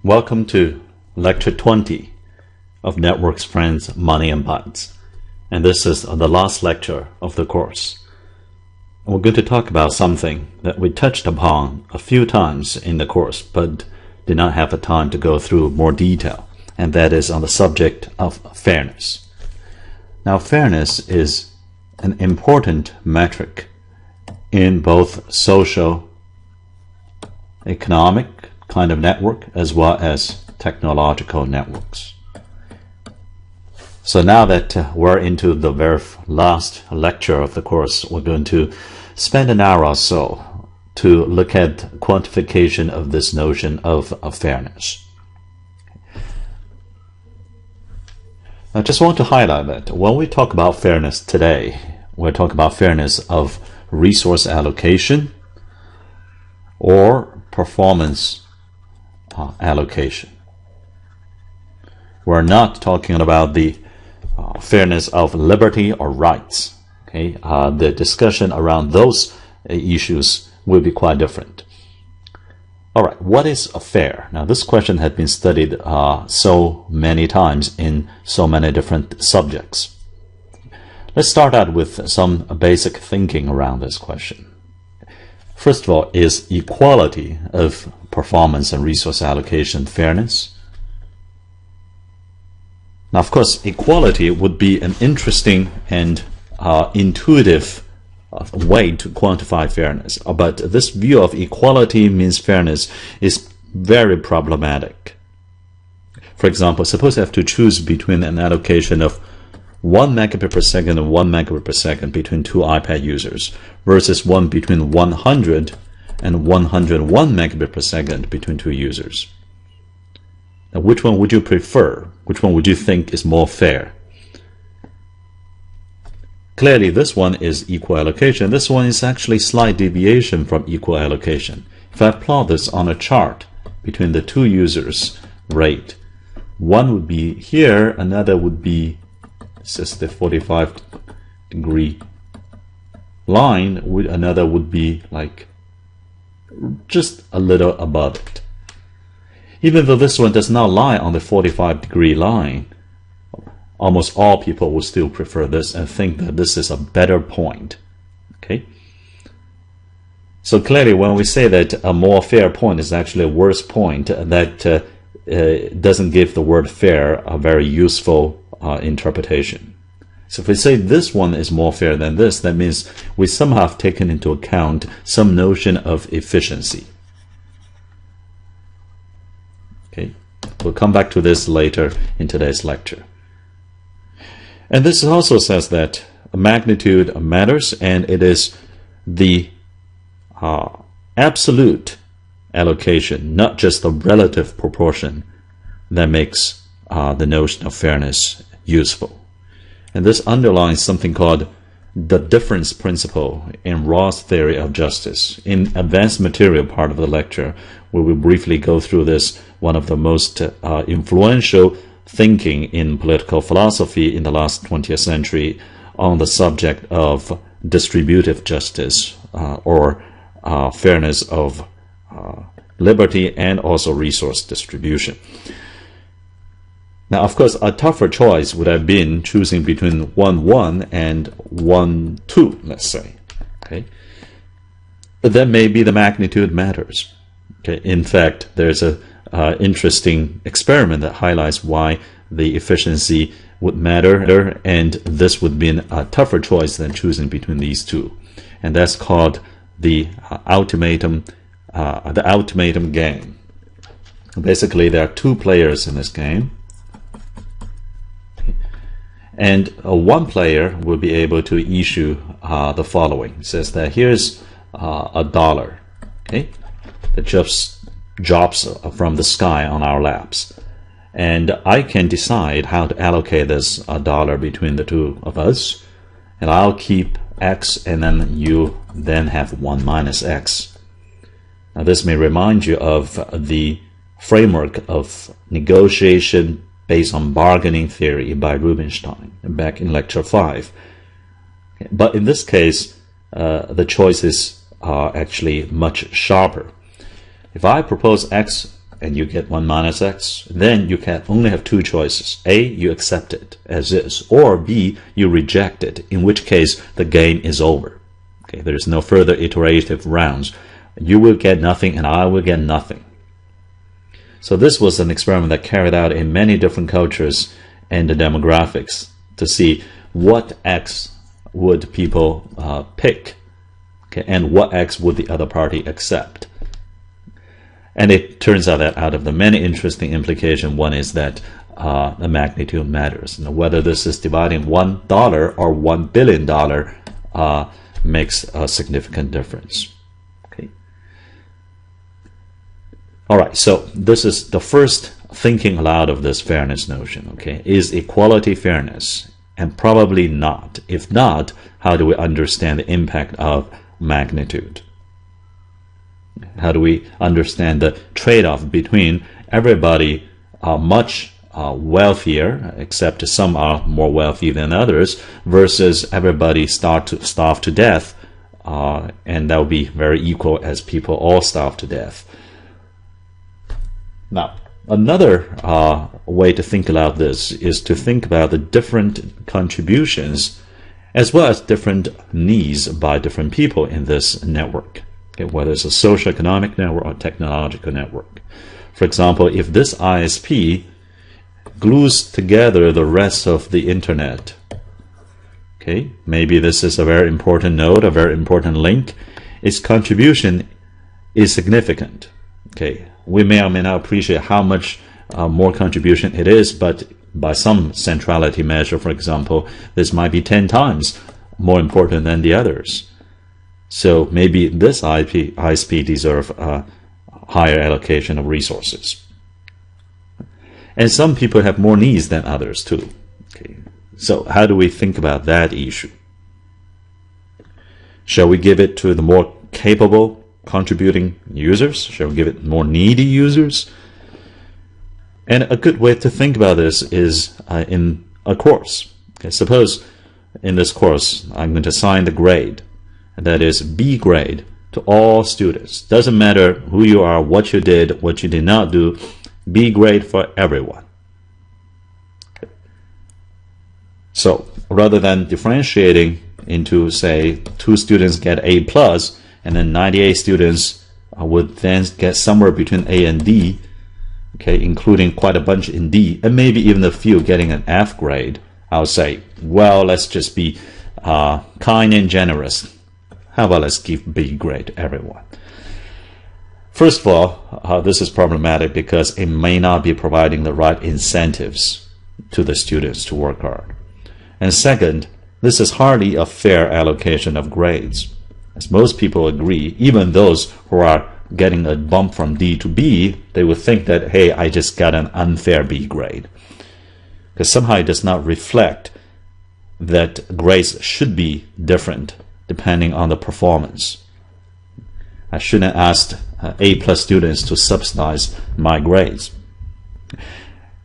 Welcome to Lecture 20 of Networks, Friends, Money and Bytes. And this is the last lecture of the course. We're going to talk about something that we touched upon a few times in the course, but did not have the time to go through more detail, and that is on the subject of fairness. Now, fairness is an important metric in both social, economic kind of network as well as technological networks. So now that we're into the very last lecture of the course, we're going to spend an hour or so to look at quantification of this notion of fairness. I just want to highlight that when we talk about fairness today, we're talking about fairness of resource allocation or performance allocation. We're not talking about the fairness of liberty or rights. Okay, the discussion around those issues will be quite different. All right, what is fair? Now, this question has been studied so many times in so many different subjects. Let's start out with some basic thinking around this question. First of all, is equality of performance and resource allocation fairness? Now, of course, equality would be an interesting and intuitive way to quantify fairness. But this view of equality means fairness is very problematic. For example, suppose I have to choose between an allocation of 1 megabit per second and 1 megabit per second between two iPad users versus one between 100 and 101 megabit per second between two users. Now, which one would you prefer? Which one would you think is more fair? Clearly, this one is equal allocation. This one is actually slight deviation from equal allocation. If I plot this on a chart between the two users' rate, one would be here, another would be, this is the 45-degree line, another would be like just a little above it. Even though this one does not lie on the 45-degree line, almost all people will still prefer this and think that this is a better point. Okay? So clearly, when we say that a more fair point is actually a worse point, that doesn't give the word fair a very useful interpretation. So if we say this one is more fair than this, that means we somehow have taken into account some notion of efficiency. Okay, we'll come back to this later in today's lecture. And this also says that magnitude matters, and it is the absolute allocation, not just the relative proportion, that makes the notion of fairness useful. And this underlines something called the difference principle in Rawls' theory of justice. In advanced material part of the lecture, we will briefly go through this, one of the most influential thinking in political philosophy in the last 20th century on the subject of distributive justice or fairness of liberty and also resource distribution. Now, of course, a tougher choice would have been choosing between 1-1 and 1-2, let's say. Okay, but then maybe the magnitude matters. Okay, in fact, there's a interesting experiment that highlights why the efficiency would matter, and this would be a tougher choice than choosing between these two, and that's called the ultimatum game. Basically, there are two players in this game. And one player will be able to issue the following. It says that here's $1, okay, that just drops from the sky on our laps. And I can decide how to allocate this $1 between the two of us. And I'll keep X, and then you then have 1 minus X. Now, this may remind you of the framework of negotiation based on bargaining theory by Rubinstein back in lecture 5. But in this case, the choices are actually much sharper. If I propose X and you get 1 minus x, then you can only have two choices. A, you accept it as is, or B, you reject it, in which case the game is over. Okay, there is no further iterative rounds. You will get nothing and I will get nothing. So this was an experiment that carried out in many different cultures and the demographics to see what x would people pick, okay, and what x would the other party accept. And it turns out that out of the many interesting implications, one is that the magnitude matters. Whether this is dividing $1 or $1 billion makes a significant difference. Okay. All right, so this is the first thinking aloud of this fairness notion. Okay, is equality fairness? And probably not. If not, how do we understand the impact of magnitude? How do we understand the trade-off between everybody much wealthier, except some are more wealthy than others, versus everybody starve to death, and that would be very equal as people all starve to death. Now, another way to think about this is to think about the different contributions as well as different needs by different people in this network. Okay, whether it's a socioeconomic network or technological network. For example, if this ISP glues together the rest of the internet, okay, maybe this is a very important node, a very important link, its contribution is significant. Okay, we may or may not appreciate how much more contribution it is, but by some centrality measure, for example, this might be 10 times more important than the others. So maybe this ISP deserves a higher allocation of resources. And some people have more needs than others too. Okay. So how do we think about that issue? Shall we give it to the more capable contributing users? Shall we give it more needy users? And a good way to think about this is in a course. Okay, suppose in this course I'm going to assign the grade, that is B grade, to all students. Doesn't matter who you are, what you did not do, B grade for everyone. Okay. So rather than differentiating into, say, 2 students get A plus, and then 98 students would then get somewhere between A and D, okay, including quite a bunch in D, and maybe even a few getting an F grade, I'll say, well, let's just be kind and generous. How about let's give B grade to everyone? First of all, this is problematic because it may not be providing the right incentives to the students to work hard. And second, this is hardly a fair allocation of grades. As most people agree, even those who are getting a bump from D to B, they would think that, hey, I just got an unfair B grade. Because somehow it does not reflect that grades should be different depending on the performance. I shouldn't ask A plus students to subsidize my grades.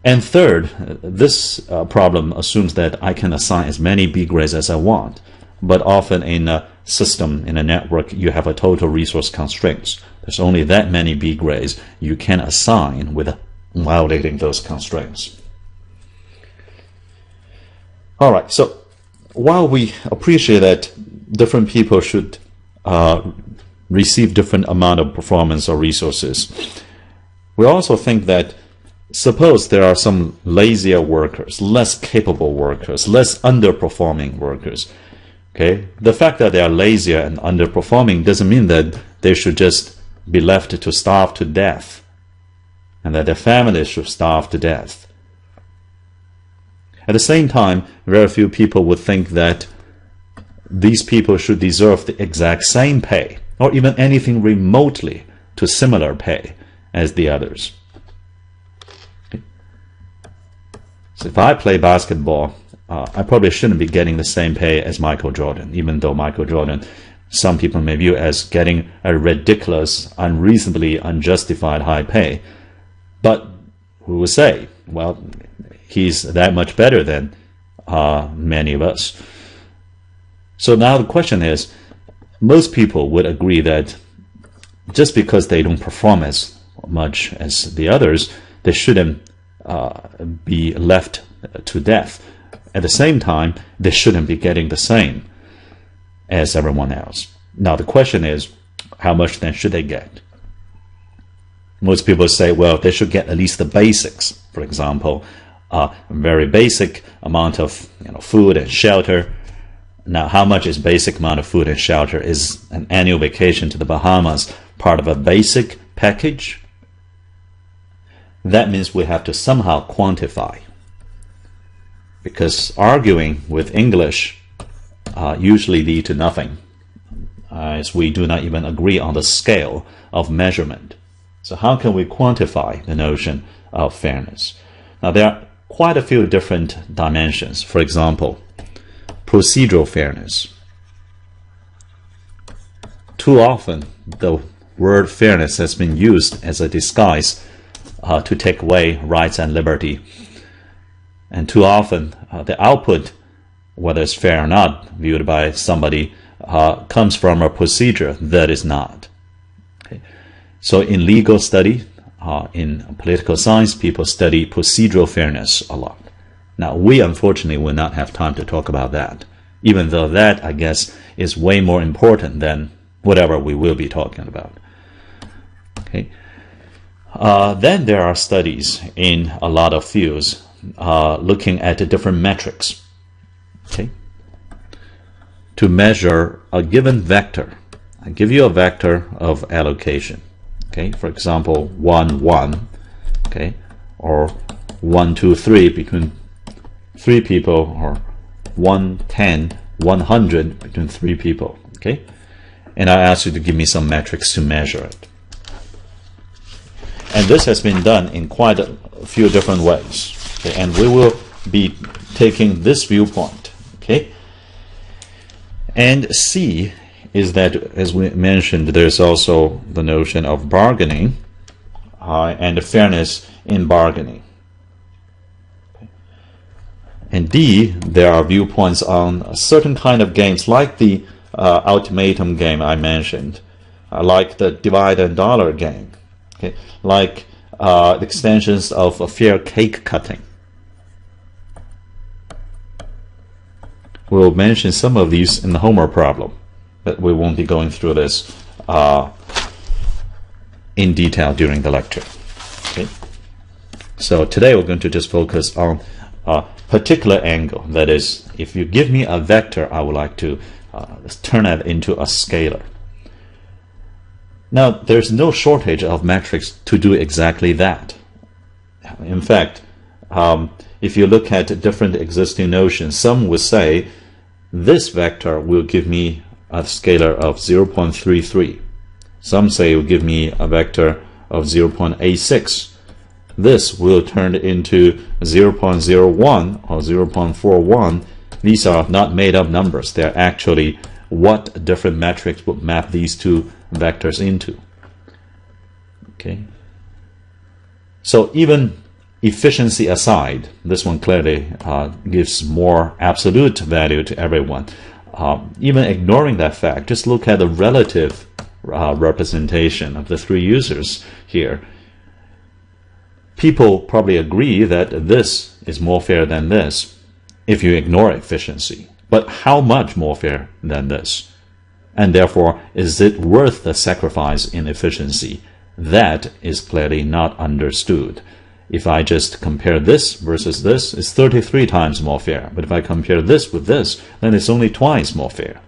And third, this problem assumes that I can assign as many B grades as I want, but often in a system, in a network, you have a total resource constraints. There's only that many B grades you can assign without violating those constraints. All right, so while we appreciate that different people should receive different amount of performance or resources, we also think that suppose there are some lazier workers, less capable workers, less underperforming workers. Okay, the fact that they are lazier and underperforming doesn't mean that they should just be left to starve to death and that their families should starve to death. At the same time, very few people would think that these people should deserve the exact same pay or even anything remotely to similar pay as the others. Okay. So if I play basketball, I probably shouldn't be getting the same pay as Michael Jordan, even though Michael Jordan, some people may view as getting a ridiculous, unreasonably unjustified high pay. But who will say, well, he's that much better than many of us. So now the question is, most people would agree that just because they don't perform as much as the others, they shouldn't be left to death. At the same time, they shouldn't be getting the same as everyone else. Now, the question is, how much then should they get? Most people say, well, they should get at least the basics. For example, a very basic amount of food and shelter. Now, how much is basic amount of food and shelter? Is an annual vacation to the Bahamas part of a basic package? That means we have to somehow quantify. Because arguing with English usually lead to nothing, as we do not even agree on the scale of measurement. So how can we quantify the notion of fairness? Now, there are quite a few different dimensions. For example, procedural fairness. Too often, the word fairness has been used as a disguise to take away rights and liberty. And too often, the output, whether it's fair or not, viewed by somebody, comes from a procedure that is not. Okay. So in legal study, in political science, people study procedural fairness a lot. Now, we unfortunately will not have time to talk about that, even though that, I guess, is way more important than whatever we will be talking about. Okay. Then there are studies in a lot of fields looking at different metrics, okay, to measure a given vector. I give you a vector of allocation, okay, for example 1 1, okay, or 1 2 3 between 3 people, or 1 10 100 between 3 people, okay, and I ask you to give me some metrics to measure it. And this has been done in quite a few different ways. Okay, and we will be taking this viewpoint. Okay, and C is that, as we mentioned, there's also the notion of bargaining and fairness in bargaining. Okay. And D, there are viewpoints on a certain kind of games, like the ultimatum game I mentioned, like the divide and dollar game. Okay, like the extensions of fair cake cutting. We'll mention some of these in the homework problem, but we won't be going through this in detail during the lecture. Okay, so today we're going to just focus on a particular angle. That is, if you give me a vector, I would like to turn it into a scalar. Now, there's no shortage of metrics to do exactly that. In fact, if you look at different existing notions, some would say this vector will give me a scalar of 0.33. Some say it will give me a vector of 0.86. This will turn into 0.01 or 0.41. These are not made up numbers. They're actually what different metrics would map these two vectors into. Okay. So even efficiency aside, this one clearly gives more absolute value to everyone. Even ignoring that fact, just look at the relative representation of the three users here. People probably agree that this is more fair than this if you ignore efficiency. But how much more fair than this? And therefore, is it worth the sacrifice in efficiency? That is clearly not understood. If I just compare this versus this, it's 33 times more fair. But if I compare this with this, then it's only twice more fair.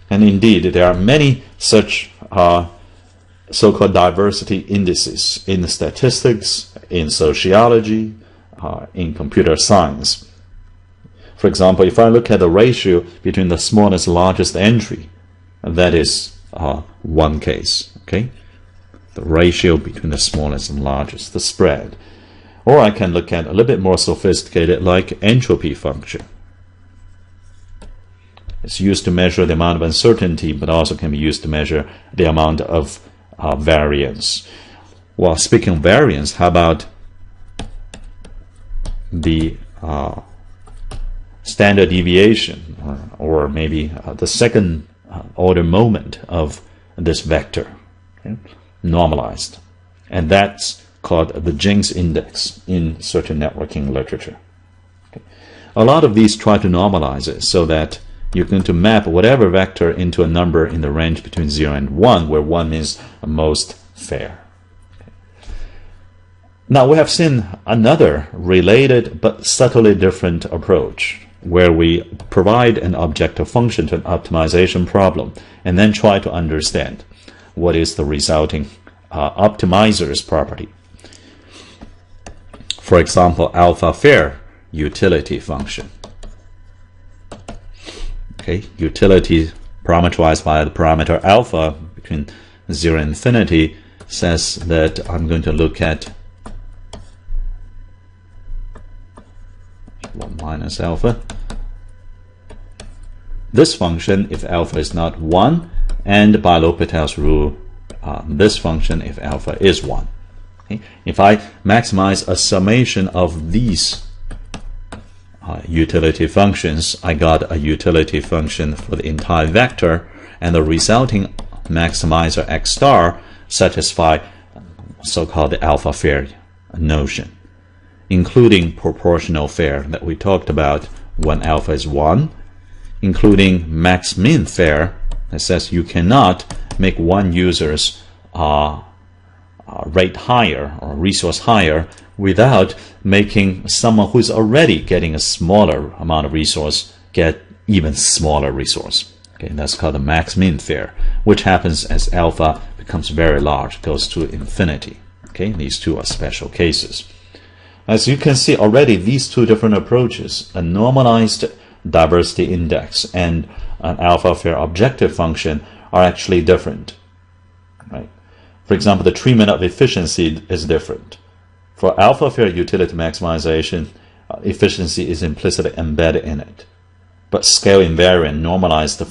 And indeed, there are many such so-called diversity indices in statistics, in sociology, in computer science. For example, if I look at the ratio between the smallest and largest entry, that is one case, okay? The ratio between the smallest and largest, the spread. Or I can look at a little bit more sophisticated, like entropy function. It's used to measure the amount of uncertainty, but also can be used to measure the amount of variance. Well, speaking of variance, how about the standard deviation, or maybe the second order moment of this vector, okay, normalized. And that's called the Jenks index in certain networking literature. Okay. A lot of these try to normalize it so that you're going to map whatever vector into a number in the range between 0 and 1, where 1 means most fair. Okay. Now, we have seen another related but subtly different approach, where we provide an objective function to an optimization problem and then try to understand what is the resulting optimizer's property. For example, alpha fair utility function. Okay, utility parameterized by the parameter alpha between 0 and infinity says that I'm going to look at 1 minus alpha. This function if alpha is not 1, and by L'Hopital's rule, this function if alpha is 1. Okay? If I maximize a summation of these utility functions, I got a utility function for the entire vector, and the resulting maximizer x star satisfy so-called the alpha fair notion, including proportional fair that we talked about when alpha is 1, including max min fair that says you cannot make one user's rate higher or resource higher without making someone who's already getting a smaller amount of resource get even smaller resource. Okay, that's called the max min fair, which happens as alpha becomes very large, goes to infinity. Okay, these two are special cases. As you can see already, these two different approaches, a normalized diversity index and an alpha fair objective function, are actually different. Right? For example, the treatment of efficiency is different. For alpha fair utility maximization, efficiency is implicitly embedded in it. But scale invariant normalized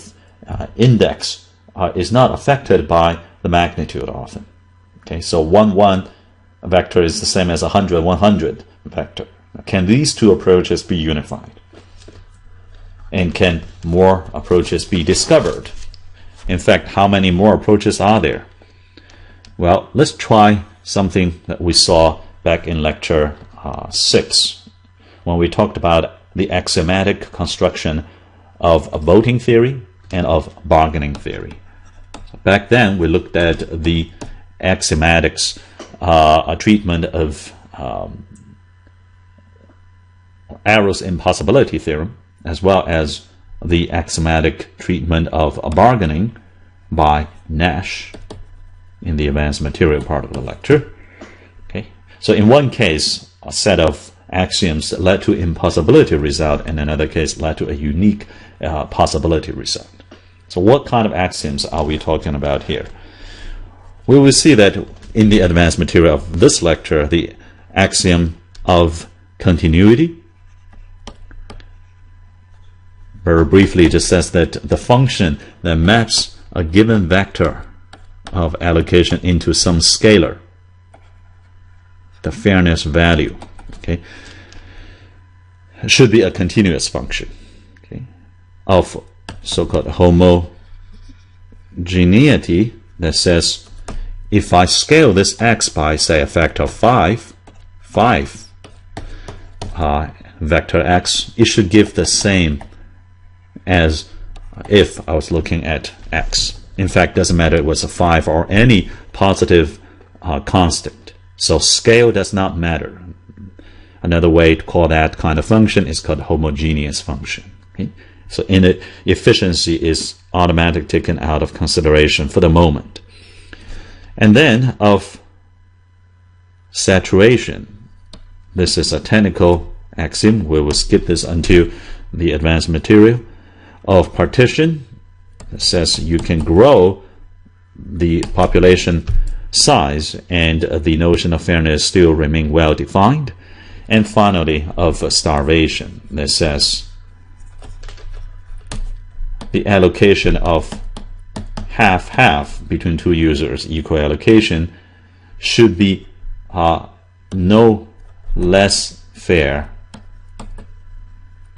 index is not affected by the magnitude often. Okay, so 1, 1 vector is the same as 100, 100 vector. Can these two approaches be unified? And can more approaches be discovered? In fact, how many more approaches are there? Well, let's try something that we saw back in lecture 6 when we talked about the axiomatic construction of a voting theory and of bargaining theory. So back then, we looked at the axiomatics, a treatment of Arrow's impossibility theorem, as well as the axiomatic treatment of bargaining by Nash in the advanced material part of the lecture. Okay, so in one case, a set of axioms that led to impossibility result, and in another case led to a unique possibility result. So what kind of axioms are we talking about here? We will see that in the advanced material of this lecture, the axiom of continuity, very briefly, just says that the function that maps a given vector of allocation into some scalar, the fairness value, okay, should be a continuous function, okay, of so-called homogeneity that says if I scale this x by, say, a factor of 5 vector x, it should give the same as if I was looking at x. In fact, it doesn't matter if it was a 5 or any positive constant. So scale does not matter. Another way to call that kind of function is called homogeneous function. Okay? So in it, efficiency is automatically taken out of consideration for the moment. And then of saturation. This is a technical axiom. We will skip this until the advanced material. Of partition, it says you can grow the population size and the notion of fairness still remain well defined. And finally, of starvation, that says the allocation of half-half between two users, equal allocation, should be no less fair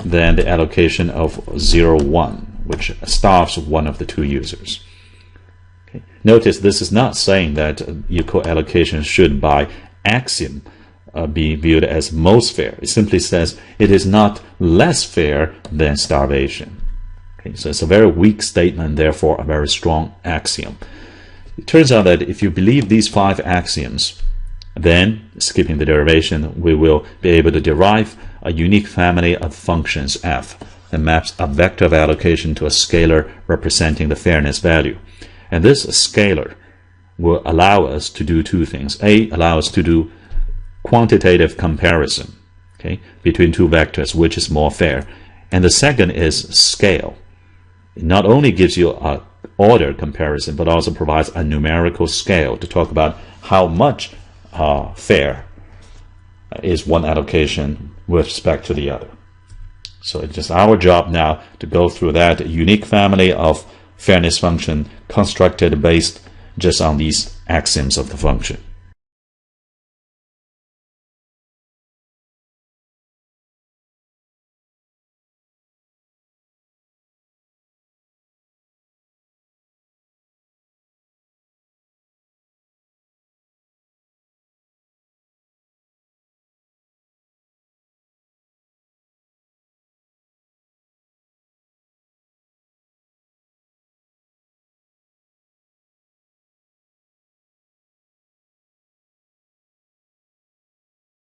than the allocation of 0, 1, which starves one of the two users. Okay. Notice this is not saying that equal allocation should by axiom be viewed as most fair. It simply says it is not less fair than starvation. Okay, so it's a very weak statement, therefore a very strong axiom. It turns out that if you believe these 5 axioms, then, skipping the derivation, we will be able to derive a unique family of functions f that maps a vector of allocation to a scalar representing the fairness value. And this scalar will allow us to do 2 things. A, allow us to do quantitative comparison, okay, between 2 vectors, which is more fair. And the second is scale. It not only gives you an order comparison, but also provides a numerical scale to talk about how much fair is one allocation with respect to the other. So it's just our job now to go through that unique family of fairness function constructed based just on these axioms of the function.